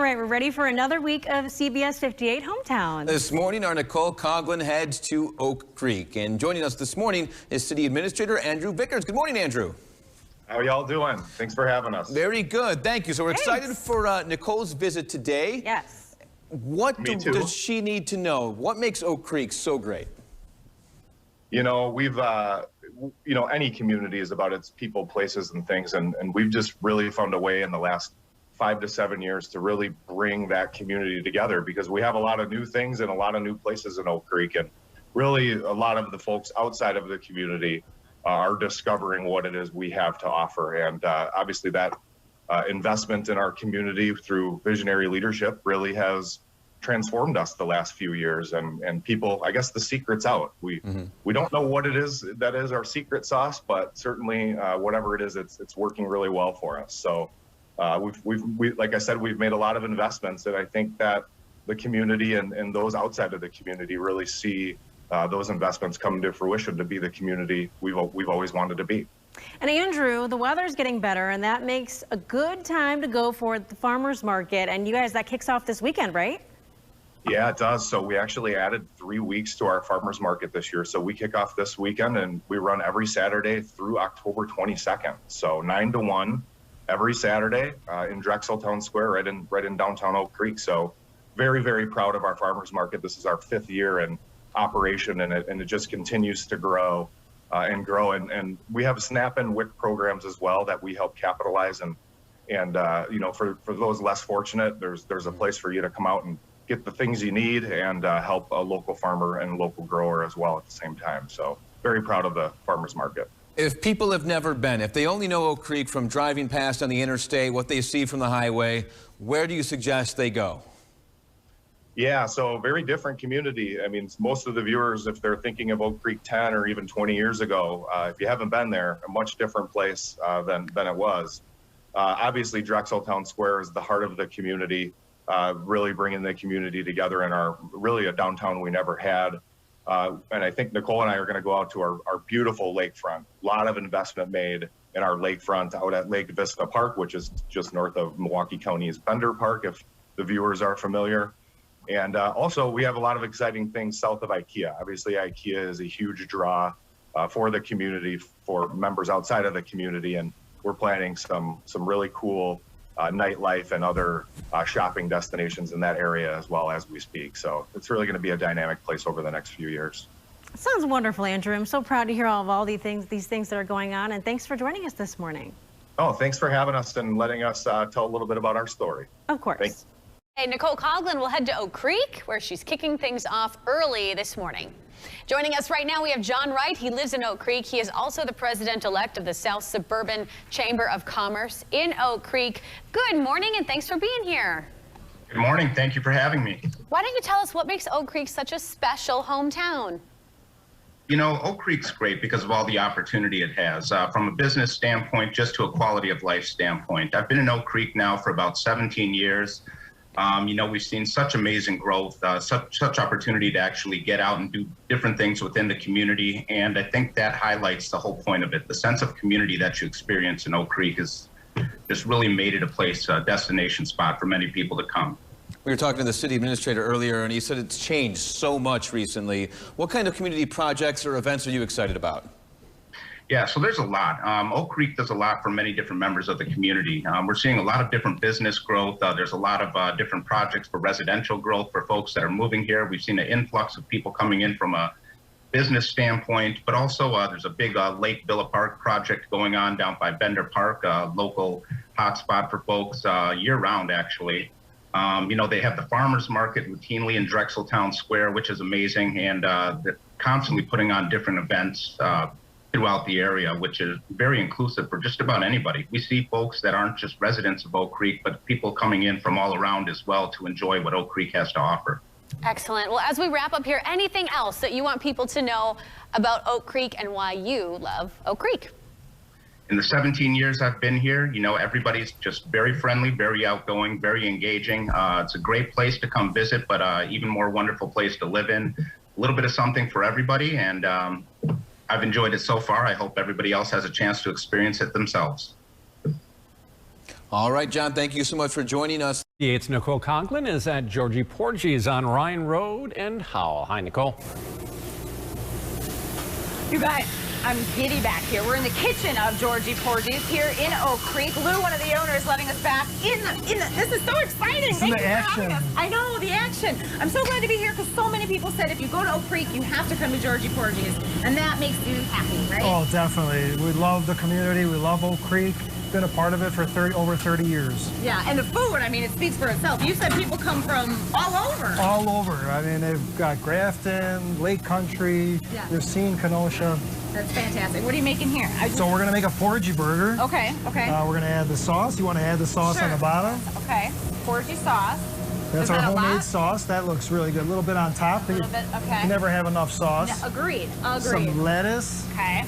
right, we're ready for another week of CBS 58 Hometowns. This morning, our Nicole Coughlin heads to Oak Creek. And joining us this morning is City Administrator Andrew Vickers. Good morning, Andrew. How are y'all doing? Thanks for having us. Very good. Thank you. So we're excited for Nicole's visit today. Yes. What does she need to know? What makes Oak Creek so great? You know, we've, any community is about its people, places, and things. And we've just really found a way in the last 5 to 7 years to really bring that community together, because we have a lot of new things and a lot of new places in Oak Creek. And really a lot of the folks outside of the community are discovering what it is we have to offer. And obviously that investment in our community through visionary leadership really has transformed us the last few years. And people, I guess the secret's out. We don't know what it is that is our secret sauce, but certainly whatever it is, it's working really well for us. So we like I said, we've made a lot of investments, and I think that the community and those outside of the community really see those investments come to fruition to be the community we've always wanted to be. And Andrew, the weather's getting better, and that makes a good time to go for the farmers market. And you guys, that kicks off this weekend, right? Yeah, it does. So we actually added 3 weeks to our farmers market this year. So we kick off this weekend, and we run every Saturday through October 22nd. So 9 to 1 every Saturday in Drexel Town Square, right in downtown Oak Creek. So very, very proud of our farmers market. This is our 5th year in operation, and it just continues to grow and grow. And we have SNAP and WIC programs as well that we help capitalize. And for those less fortunate, there's a place for you to come out and get the things you need and help a local farmer and local grower as well at the same time. So very proud of the farmers market. If people have never been, if they only know Oak Creek from driving past on the interstate, what they see from the highway, where do you suggest they go? Yeah, so very different community. I mean, most of the viewers, if they're thinking of Oak Creek 10 or even 20 years ago, if you haven't been there, a much different place than it was. Obviously, Drexel Town Square is the heart of the community, really bringing the community together in really a downtown we never had. And I think Nicole and I are going to go out to our beautiful lakefront. A lot of investment made in our lakefront out at Lake Vista Park, which is just north of Milwaukee County's Bender Park, if the viewers are familiar. And also, we have a lot of exciting things south of IKEA. Obviously, IKEA is a huge draw for the community, for members outside of the community. And we're planning some really cool nightlife and other shopping destinations in that area as well as we speak. So it's really going to be a dynamic place over the next few years. Sounds wonderful, Andrew. I'm so proud to hear all these things that are going on. And thanks for joining us this morning. Oh, thanks for having us and letting us tell a little bit about our story. Of course. Thanks. Hey, Nicole Coughlin will head to Oak Creek, where she's kicking things off early this morning. Joining us right now, we have John Wright. He lives in Oak Creek. He is also the president-elect of the South Suburban Chamber of Commerce in Oak Creek. Good morning, and thanks for being here. Good morning. Thank you for having me. Why don't you tell us what makes Oak Creek such a special hometown? You know, Oak Creek's great because of all the opportunity it has. From a business standpoint, just to a quality of life standpoint. I've been in Oak Creek now for about 17 years. We've seen such amazing growth, such opportunity to actually get out and do different things within the community. And I think that highlights the whole point of it. The sense of community that you experience in Oak Creek has just really made it a destination spot for many people to come. We were talking to the city administrator earlier, and he said it's changed so much recently. What kind of community projects or events are you excited about? Yeah, so there's a lot. Oak Creek does a lot for many different members of the community. We're seeing a lot of different business growth. There's a lot of different projects for residential growth for folks that are moving here. We've seen an influx of people coming in from a business standpoint, but also there's a big Lake Villa Park project going on down by Bender Park, a local hotspot for folks year-round, actually. They have the farmers market routinely in Drexel Town Square, which is amazing, and they're constantly putting on different events throughout the area, which is very inclusive for just about anybody. We see folks that aren't just residents of Oak Creek, but people coming in from all around as well to enjoy what Oak Creek has to offer. Excellent. Well, as we wrap up here, anything else that you want people to know about Oak Creek and why you love Oak Creek? In the 17 years I've been here, everybody's just very friendly, very outgoing, very engaging. It's a great place to come visit, but even more wonderful place to live in. A little bit of something for everybody, and I've enjoyed it so far. I hope everybody else has a chance to experience it themselves. All right, John, thank you so much for joining us. 58's Nicole Conklin is at Georgie Porgie's on Ryan Road and Howell. Hi, Nicole. You guys, I'm giddy back here. We're in the kitchen of Georgie Porgie's here in Oak Creek. Lou, one of the owners, letting us back in the this is so exciting. Thank you for having us. I know, the action. I'm so glad to be here because so many people said if you go to Oak Creek, you have to come to Georgie Porgie's. And that makes you happy, right? Oh, definitely. We love the community. We love Oak Creek. Been a part of it for over 30 years. Yeah, and the food, I mean, it speaks for itself. You said people come from all over. All over. I mean, they've got Grafton, Lake Country, Yeah. Racine, Kenosha. That's fantastic. What are you making here? So we're going to make a Porgie burger. Okay, okay. We're going to add the sauce. You want to add the sauce Sure. on the bottom? Okay, Porgie sauce. That's Is our that a homemade lot? sauce. That looks really good. A little bit on top. A little bit, okay. You never have enough sauce. No, agreed, agreed. Some lettuce. Okay.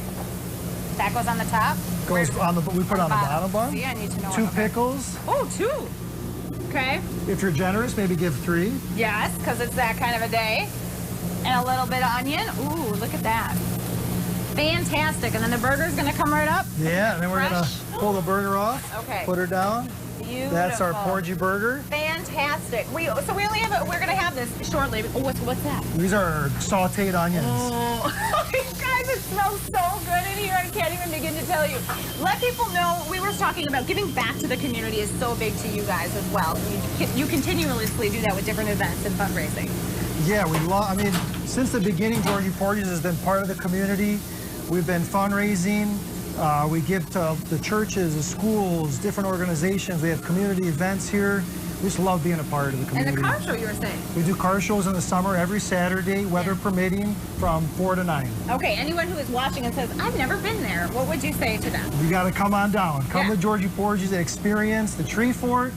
That goes on the top? Goes on the. We put on the bottom bun. See, I need to know. 2 okay. pickles. Oh, 2. Okay. If you're generous, maybe give 3. Yes, because it's that kind of a day. And a little bit of onion. Ooh, look at that. Fantastic. And then the burger's going to come right up? Yeah, and then we're going to pull the burger off. Okay. Put her down. Beautiful. That's our Porgie burger. Fantastic. We're going to have this shortly. Oh, what's that? These are sauteed onions. Oh, you guys, it smells so good in here. I can't even begin to tell you. Let people know, we were talking about giving back to the community is so big to you guys as well. You continuously do that with different events and fundraising. Yeah, I mean, since the beginning, Georgie Porgie's has been part of the community. We've been fundraising. We give to the churches, the schools, different organizations. We have community events here. We just love being a part of the community. And the car show, you were saying? We do car shows in the summer every Saturday, weather permitting, from 4 to 9. Okay, anyone who is watching and says, I've never been there, what would you say to them? You got to come on down. Come to Georgie Porgie's, experience the tree fort,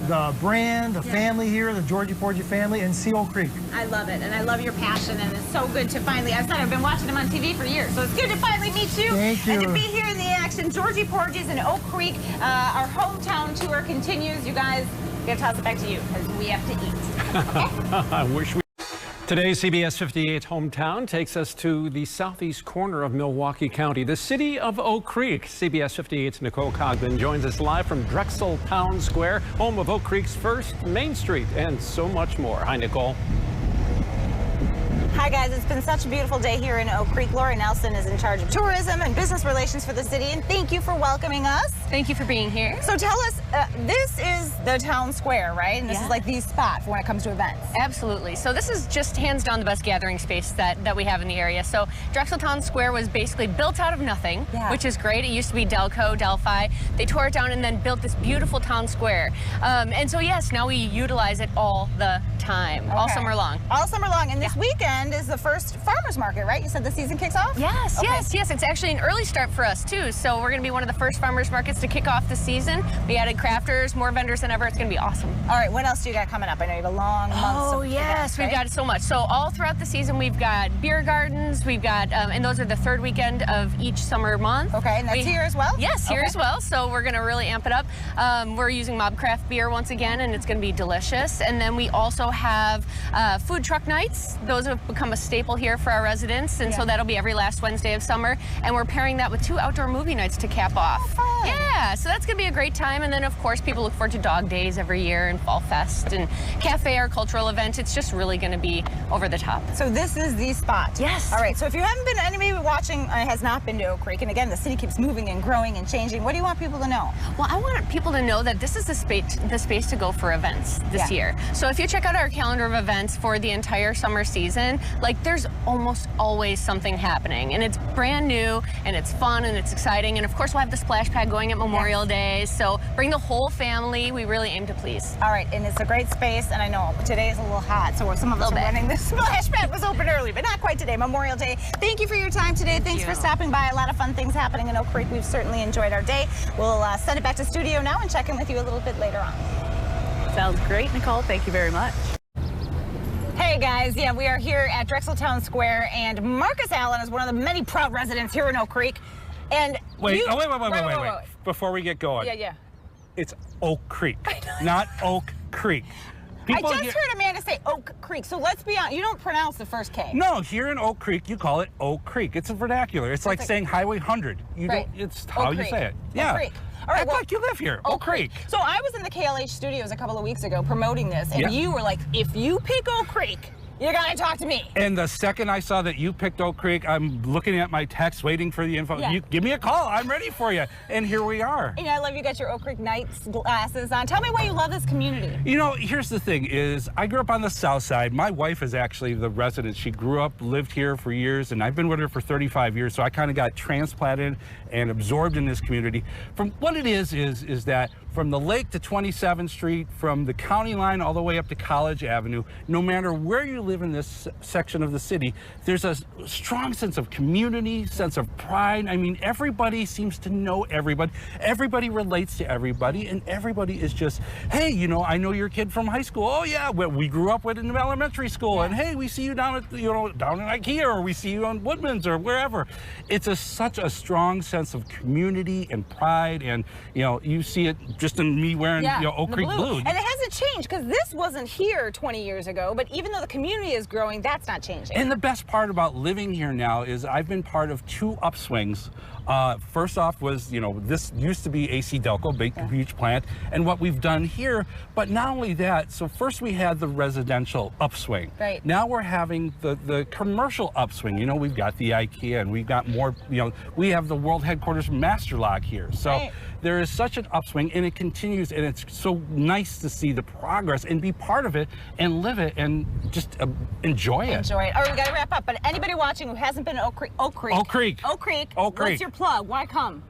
the brand, the family here, the Georgie Porgie family, and see Oak Creek. I love it, and I love your passion, and it's so good to finally, I've been watching them on TV for years, so it's good to finally meet you. Thank you. And to be here in the action. Georgie Porgie's in Oak Creek. Our hometown tour continues. You guys, I'm going to toss it back to you, because we have to eat. I wish we... Today's CBS 58 hometown takes us to the southeast corner of Milwaukee County, the city of Oak Creek. CBS 58's Nicole Conklin joins us live from Drexel Town Square, home of Oak Creek's first Main Street, and so much more. Hi, Nicole. Hi guys, it's been such a beautiful day here in Oak Creek. Lori Nelson is in charge of tourism and business relations for the city, and thank you for welcoming us. Thank you for being here. So tell us, this is the town square, right? And this is like the spot for when it comes to events. Absolutely. So this is just hands down the best gathering space that we have in the area. So Drexel Town Square was basically built out of nothing, which is great. It used to be Delphi. They tore it down and then built this beautiful town square. And so yes, now we utilize it all the time, all summer long. All summer long. And this weekend is the first farmers market, right? You said the season kicks off? Yes, yes. It's actually an early start for us too. So we're going to be one of the first farmers markets to kick off the season. We added crafters, more vendors than ever. It's going to be awesome. All right, what else do you got coming up? I know you have a long month. Oh yes, we've got so much. So all throughout the season, we've got beer gardens. We've got, and those are the third weekend of each summer month. Okay, and that's here as well? Yes, here as well. So we're going to really amp it up. We're using Mob Craft beer once again, and it's going to be delicious. And then we also have food truck nights. Those have become a staple here for our residents, and so that'll be every last Wednesday of summer. And we're pairing that with 2 outdoor movie nights to cap off. Oh, fun. Yeah, so that's going to be a great time. And then, of course, people look forward to Dog Days every year and Fall Fest and cafe or cultural event. It's just really going to be over the top. So this is the spot. Yes. All right, so if you haven't been, anybody watching has not been to Oak Creek, and again, the city keeps moving and growing and changing, what do you want people to know? Well, I want people to know that this is the space to go for events this year. So if you check out our calendar of events for the entire summer season, like there's almost always something happening, and it's brand new and it's fun and it's exciting. And of course, we'll have the splash pad going at Memorial Day. So bring the whole family. We really aim to please. All right, and it's a great space, and I know today is a little hot, so some of us are running. The splash pad was open early, but not quite today, Memorial Day. Thank you for your time today. Thanks for stopping by. A lot of fun things happening in Oak Creek. We've certainly enjoyed our day. We'll send it back to studio now and check in with you a little bit later on. Sounds great, Nicole. Thank you very much. Hey guys, we are here at Drexel Town Square, and Marcus Allen is one of the many proud residents here in Oak Creek. And wait. Before we get going, it's Oak Creek, not Oak Creek. People I just heard Amanda say Oak Creek, so let's be honest, you don't pronounce the first K. No, here in Oak Creek, you call it Oak Creek. It's a vernacular. It's like saying Highway 100. You don't. It's how you say it. Yeah. Oak Creek. All right, Act like you live here. Oak Creek. So I was in the KLH studios a couple of weeks ago promoting this, and you were like, if you pick Oak Creek, you gotta talk to me. And the second I saw that you picked Oak Creek, I'm looking at my text, waiting for the info. You give me a call. I'm ready for you. And here we are. And I love you got your Oak Creek Knights glasses on. Tell me why you love this community. You know, here's the thing is I grew up on the south side. My wife is actually the resident. She grew up, lived here for years, and I've been with her for 35 years. So I kind of got transplanted and absorbed in this community. From what it is that from the lake to 27th Street, from the county line all the way up to College Avenue, no matter where you live in this section of the city, there's a strong sense of community, sense of pride. I mean, everybody seems to know everybody. Everybody relates to everybody, and everybody is just, hey, you know, I know your kid from high school. Oh yeah, well, we grew up with in elementary school, and hey, we see you down at, you know, down in IKEA, or we see you on Woodman's or wherever. It's such a strong sense of community and pride, and you know, you see it just in me wearing you know, Oak Creek blue. And it hasn't changed because this wasn't here 20 years ago, but even though the community is growing, that's not changing. And the best part about living here now is I've been part of two upswings. First off was, you know, this used to be AC Delco, big, huge plant, and what we've done here, but not only that, so first we had the residential upswing. Right. Now we're having the commercial upswing. You know, we've got the IKEA, and we've got more, you know, we have the world headquarters Master Lock here. So there is such an upswing, and it continues, and it's so nice to see the progress and be part of it and live it and just enjoy it. Enjoy it. All right, we got to wrap up, but anybody watching who hasn't been to Oak Creek. What's your plug? Why come?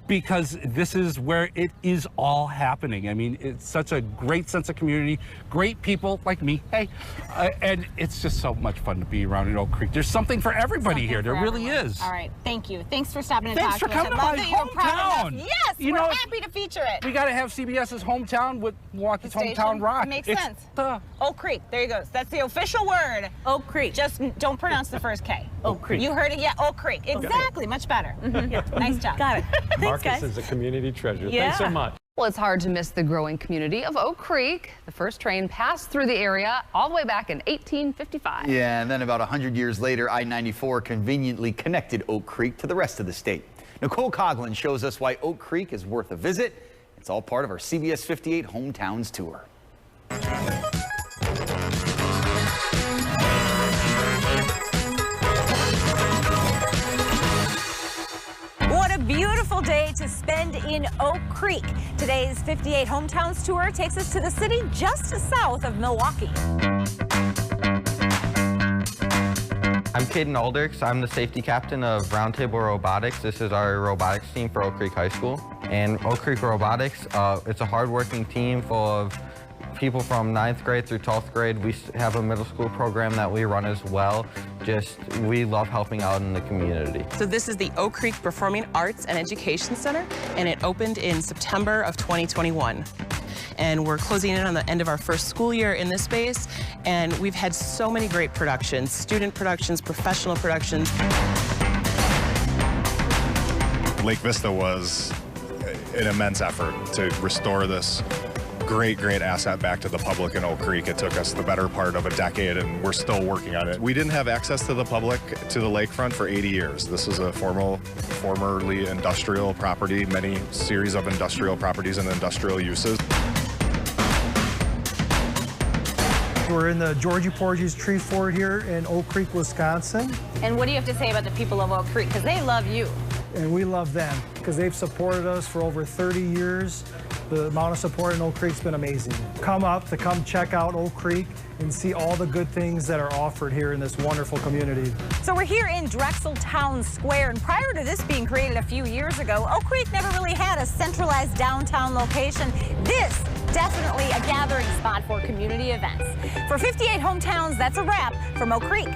Because this is where it is all happening. I mean, it's such a great sense of community, great people like me, hey, and it's just so much fun to be around in Oak Creek. There's something for everybody here. There really is. All right, thank you. Thanks for stopping and talking to us. Thanks for coming to my hometown. Yes, we're happy to feature it. We got to have CBS's hometown with Milwaukee's hometown rock. It makes sense. Oak Creek, there you go. That's the official word. Oak Creek. Just don't pronounce the first K. Oak Creek. You heard it, Oak Creek. Exactly, much better. Nice job. Got it. Thanks, guys. Marcus is a community treasure. Thanks so much. Well, it's hard to miss the growing community of Oak Creek. The first train passed through the area all the way back in 1855. Yeah, and then about 100 years later, I-94 conveniently connected Oak Creek to the rest of the state. Nicole Coughlin shows us why Oak Creek is worth a visit. It's all part of our CBS 58 Hometowns Tour. What a beautiful day to spend in Oak Creek. Today's 58 Hometowns Tour takes us to the city just south of Milwaukee. I'm Caden Aldrich. I'm the safety captain of Roundtable Robotics. This is our robotics team for Oak Creek High School. And Oak Creek Robotics, it's a hardworking team full of people from 9th grade through 12th grade. We have a middle school program that we run as well. We love helping out in the community. So this is the Oak Creek Performing Arts and Education Center, and it opened in September of 2021. And we're closing in on the end of our first school year in this space, and we've had so many great productions, student productions, professional productions. Lake Vista was an immense effort to restore this great asset back to the public in Oak Creek. It took us the better part of a decade, and we're still working on it. We didn't have access to the public to the lakefront for 80 years. This is a formerly industrial property, many series of industrial properties and industrial uses. We're in the Georgie Porgie's tree fort here in Oak Creek, Wisconsin. And what do you have to say about the people of Oak Creek? Because they love you. And we love them because they've supported us for over 30 years. The amount of support in Oak Creek's been amazing. Come check out Oak Creek and see all the good things that are offered here in this wonderful community. So we're here in Drexel Town Square, and prior to this being created a few years ago, Oak Creek never really had a centralized downtown location. This definitely a gathering spot for community events. For 58 Hometowns, that's a wrap from Oak Creek.